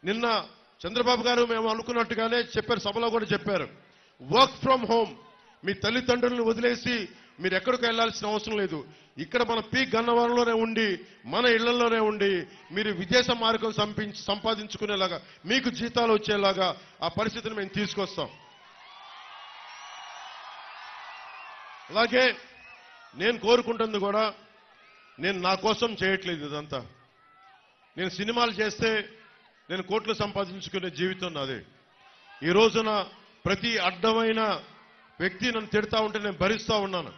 నిన్న చంద్రబాబు గారు మేము అనుకున్నట్టుగానే చెప్పారు, సభలో కూడా చెప్పారు. వర్క్ ఫ్రమ్ హోమ్, మీ తల్లిదండ్రులను వదిలేసి మీరు ఎక్కడికి వెళ్లాల్సిన అవసరం లేదు. ఇక్కడ మన పి గన్నవరంలోనే ఉండి మన ఇళ్లలోనే ఉండి మీరు విదేశ మార్గం సంపాదించుకునేలాగా మీకు జీతాలు వచ్చేలాగా ఆ పరిస్థితిని మేము తీసుకొస్తాం. అలాగే నేను కోరుకుంటుంది కూడా, నేను నా కోసం చేయట్లేదు ఇదంతా. నేను సినిమాలు చేస్తే నేను కోట్లు సంపాదించుకునే జీవితం నాదే. ఈ రోజున ప్రతి అడ్డమైన వ్యక్తి నన్ను తిడతా ఉంటే నేను భరిస్తా ఉన్నాను.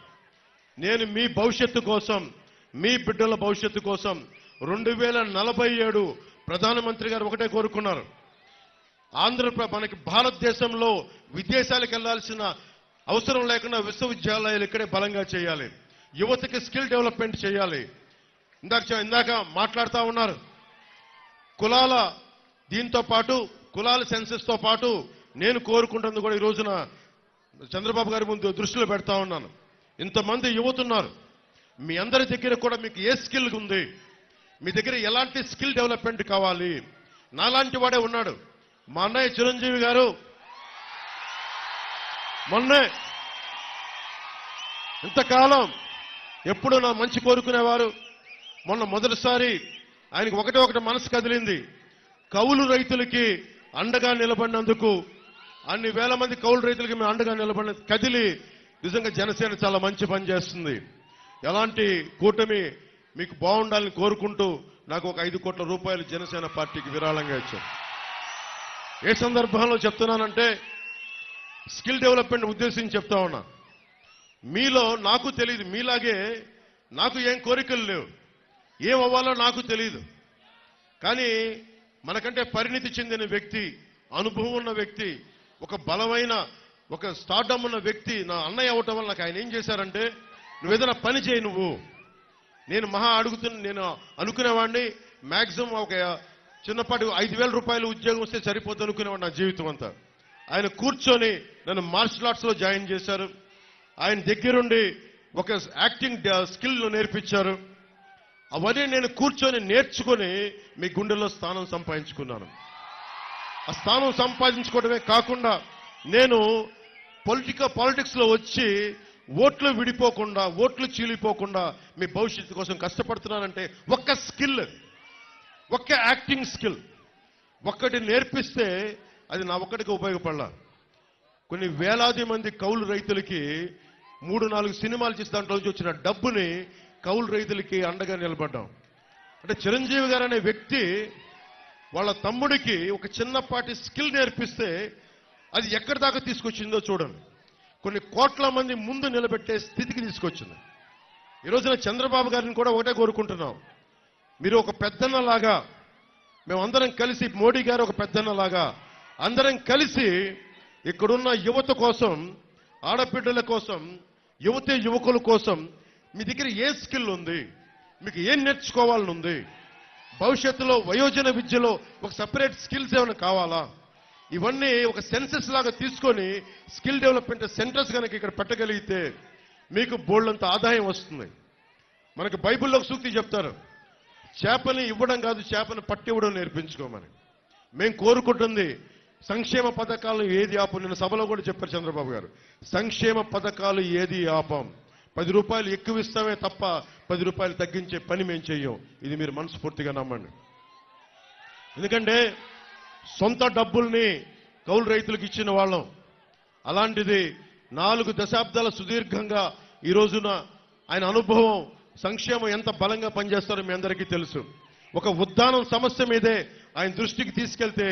నేను మీ భవిష్యత్తు కోసం, మీ బిడ్డల భవిష్యత్తు కోసం 2047 ప్రధానమంత్రి గారు ఒకటే కోరుకున్నారు. మనకి భారతదేశంలో విదేశాలకు వెళ్లాల్సిన అవసరం లేకుండా విశ్వవిద్యాలయాలు ఇక్కడే బలంగా చేయాలి. యువతకి స్కిల్ డెవలప్మెంట్ చేయాలి. ఇందాక మాట్లాడుతూ ఉన్నారు. కులాల దీంతో పాటు కులాల సెన్సెస్ తో పాటు నేను కోరుకుంటుంది కూడా ఈ రోజున చంద్రబాబు గారి ముందు దృష్టిలో పెడతా ఉన్నాను. ఇంతమంది యువతున్నారు, మీ అందరి దగ్గర కూడా మీకు ఏ స్కిల్ ఉంది, మీ దగ్గర ఎలాంటి స్కిల్ డెవలప్మెంట్ కావాలి. నాలాంటి వాడే ఉన్నాడు. మా అన్నయ్య చిరంజీవి గారు మొన్నే ఇంతకాలం ఎప్పుడు నా మంచి కోరుకునేవారు. మొన్న మొదటిసారి ఆయనకు ఒకటి మనసు కదిలింది. కౌలు రైతులకి అండగా నిలబడినందుకు, అన్ని వేల మంది కౌలు రైతులకి మేము అండగా నిలబడిన కదిలి నిజంగా జనసేన చాలా మంచి పని చేస్తుంది. ఎలాంటి కూటమి మీకు బాగుండాలని కోరుకుంటూ నాకు ఒక 5 కోట్ల రూపాయలు జనసేన పార్టీకి విరాళంగా ఇచ్చారు. ఏ సందర్భంలో చెప్తున్నానంటే స్కిల్ డెవలప్మెంట్ ఉద్దేశించి చెప్తా ఉన్నా. మీలో నాకు తెలియదు, మీలాగే నాకు ఏం కోరికలు లేవు, ఏం అవ్వాలో నాకు తెలియదు. కానీ మనకంటే పరిణితి చెందిన వ్యక్తి, అనుభవం ఉన్న వ్యక్తి, ఒక బలమైన ఒక స్టార్డమ్ ఉన్న వ్యక్తి నా అన్నయ్య అవటం వల్ల నాకు ఆయన ఏం చేశారంటే, నువ్వు ఏదైనా పని చేయి నువ్వు. నేను నేను అనుకునేవాడిని మాక్సిమం ఒక చిన్నపాటి 5,000 రూపాయలు ఉద్యోగం వస్తే సరిపోతుంది అనుకునేవాడు నా జీవితం అంతా. ఆయన కూర్చొని నన్ను మార్షల్ ఆర్ట్స్ లో జాయిన్ చేశారు. ఆయన దగ్గరుండి ఒక యాక్టింగ్ స్కిల్ నేర్పించారు. అవన్నీ నేను కూర్చొని నేర్చుకొని మీ గుండెల్లో స్థానం సంపాదించుకున్నాను. ఆ స్థానం సంపాదించుకోవడమే కాకుండా నేను పాలిటిక్స్ లో వచ్చి ఓట్లు విడిపోకుండా, ఓట్లు చీలిపోకుండా మీ భవిష్యత్తు కోసం కష్టపడుతున్నానంటే ఒక్క స్కిల్, ఒక్క యాక్టింగ్ స్కిల్ ఒక్కటి నేర్పిస్తే అది నా ఒక్కడికి ఉపయోగపడాల. కొన్ని వేలాది మంది కౌలు రైతులకి 3-4 సినిమాలు చేసి దాంట్లో నుంచి వచ్చిన డబ్బుని కౌలు రైతులకి అండగా నిలబడ్డాం. అంటే చిరంజీవి గారు అనే వ్యక్తి వాళ్ళ తమ్ముడికి ఒక చిన్నపాటి స్కిల్ నేర్పిస్తే అది ఎక్కడి దాకా తీసుకొచ్చిందో చూడండి. కొన్ని కోట్ల మంది ముందు నిలబెట్టే స్థితికి తీసుకొచ్చింది. ఈ రోజున చంద్రబాబు గారిని కూడా ఒకటే కోరుకుంటున్నాం, మీరు ఒక పెద్దన్నలాగా, మేమందరం కలిసి, మోడీ గారు ఒక పెద్దన్నలాగా అందరం కలిసి ఇక్కడున్న యువత కోసం, ఆడబిడ్డల కోసం, యువకుల కోసం మీ దగ్గర ఏ స్కిల్ ఉంది, మీకు ఏం నేర్చుకోవాలని ఉంది, భవిష్యత్తులో వయోజన విద్యలో ఒక సెపరేట్ స్కిల్స్ ఏమైనా కావాలా, ఇవన్నీ ఒక సెన్సెస్ లాగా తీసుకొని స్కిల్ డెవలప్మెంట్ సెంటర్స్ కనుక ఇక్కడ పెట్టగలిగితే మీకు బోల్డంత ఆదాయం వస్తుంది. మనకి బైబిల్లో ఒక సూక్తి చెప్తారు, చేపని ఇవ్వడం కాదు, చేపను పట్టివ్వడం నేర్పించుకోమని. మేము కోరుకుంటుంది సంక్షేమ పథకాలు ఏది ఆపం. నిన్న సభలో కూడా చెప్పారు చంద్రబాబు గారు, సంక్షేమ పథకాలు ఏది ఆపం. 10 రూపాయలు ఎక్కువ ఇస్తామే తప్ప 10 రూపాయలు తగ్గించే పని మేము చెయ్యం. ఇది మీరు మనస్ఫూర్తిగా నమ్మండి. ఎందుకంటే సొంత డబ్బుల్ని కౌలు రైతులకు ఇచ్చిన వాళ్ళం. అలాంటిది 4 దశాబ్దాల సుదీర్ఘంగా ఈ రోజున ఆయన అనుభవం, సంక్షేమం ఎంత బలంగా పనిచేస్తారో మీ అందరికీ తెలుసు. ఒక ఉద్దానం సమస్య మీదే ఆయన దృష్టికి తీసుకెళ్తే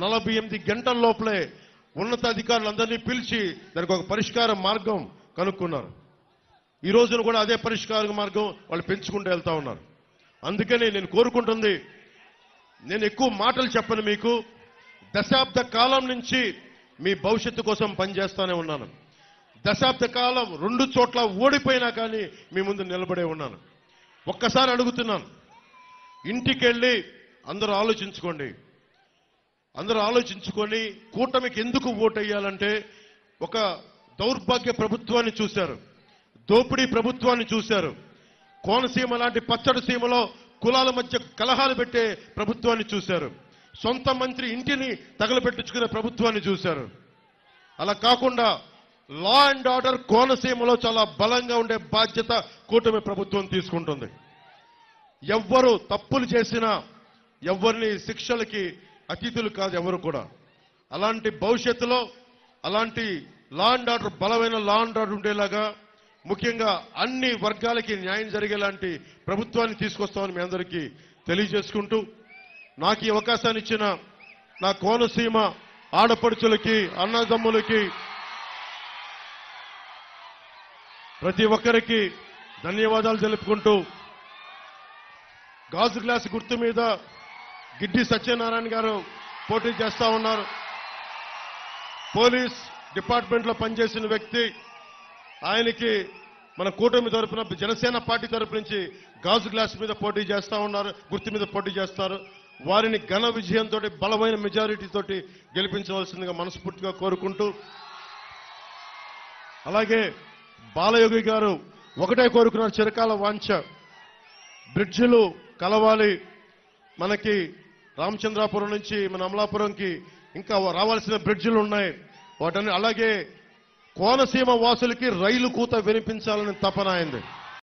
48 గంటల లోపలే ఉన్నతాధికారులందరినీ పిలిచి దానికి ఒక పరిష్కార మార్గం కనుక్కున్నారు. ఈ రోజున కూడా అదే పరిష్కార మార్గం వాళ్ళు పెంచుకుంటూ వెళ్తా ఉన్నారు. అందుకని నేను కోరుకుంటుంది, నేను ఎక్కువ మాటలు చెప్పను మీకు. దశాబ్ద కాలం నుంచి మీ భవిష్యత్తు కోసం పనిచేస్తానే ఉన్నాను. దశాబ్ద కాలం 2 చోట్ల ఓడిపోయినా కానీ మీ ముందు నిలబడే ఉన్నాను. ఒక్కసారి అడుగుతున్నాను, ఇంటికెళ్ళి అందరూ ఆలోచించుకొని కూటమికి ఎందుకు ఓటేయాలంటే, ఒక దౌర్భాగ్య ప్రభుత్వాన్ని చూశారు, దోపిడీ ప్రభుత్వాన్ని చూశారు, కోనసీమ లాంటి పచ్చడి సీమలో కులాల మధ్య కలహాలు పెట్టే ప్రభుత్వాన్ని చూశారు. సొంత మంత్రి ఇంటిని తగలబెట్టించుకునే ప్రభుత్వాన్ని చూశారు. అలా కాకుండా లా అండ్ ఆర్డర్ కోనసీమలో చాలా బలంగా ఉండే బాధ్యత కూటమి ప్రభుత్వం తీసుకుంటుంది. ఎవ్వరు తప్పులు చేసినా ఎవరిని శిక్షలకి అతిథులు కాదు ఎవరు కూడా. అలాంటి భవిష్యత్తులో అలాంటి లా అండ్ ఆర్డర్ బలమైన లా అండ్ ఆర్డర్ ఉండేలాగా ముఖ్యంగా అన్ని వర్గాలకి న్యాయం జరిగేలాంటి ప్రభుత్వాన్ని తీసుకొస్తామని మీ అందరికీ తెలియజేసుకుంటూ నాకు ఈ అవకాశాన్ని ఇచ్చిన నా కోనసీమ ఆడపడుచులకి అన్నదమ్ములకి ప్రతి ఒక్కరికి ధన్యవాదాలు తెలుపుకుంటూ గాజు గ్లాస్ గుర్తు మీద గిడ్డి సత్యనారాయణ గారు పోటీ చేస్తా ఉన్నారు. పోలీస్ డిపార్ట్మెంట్లో పనిచేసిన వ్యక్తి. ఆయనకి మన కూటమి తరపున జనసేన పార్టీ తరపు నుంచి గాజు గ్లాస్ మీద పోటీ చేస్తా ఉన్నారు, గుర్తు మీద పోటీ చేస్తారు. వారిని ఘన విజయంతో బలమైన మెజారిటీతోటి గెలిపించవలసిందిగా మనస్ఫూర్తిగా కోరుకుంటూ, అలాగే బాలయోగి గారు ఒకటే కోరుకున్నారు, చిరకాల వాంఛ బ్రిడ్జిలు కలవాలి. మనకి రామచంద్రాపురం నుంచి మన అమలాపురంకి ఇంకా రావాల్సిన బ్రిడ్జిలు ఉన్నాయి. వాటన్ని అలాగే కోనసీమ వాసులకి రైలు కూత వినిపించాలని తపన అయింది.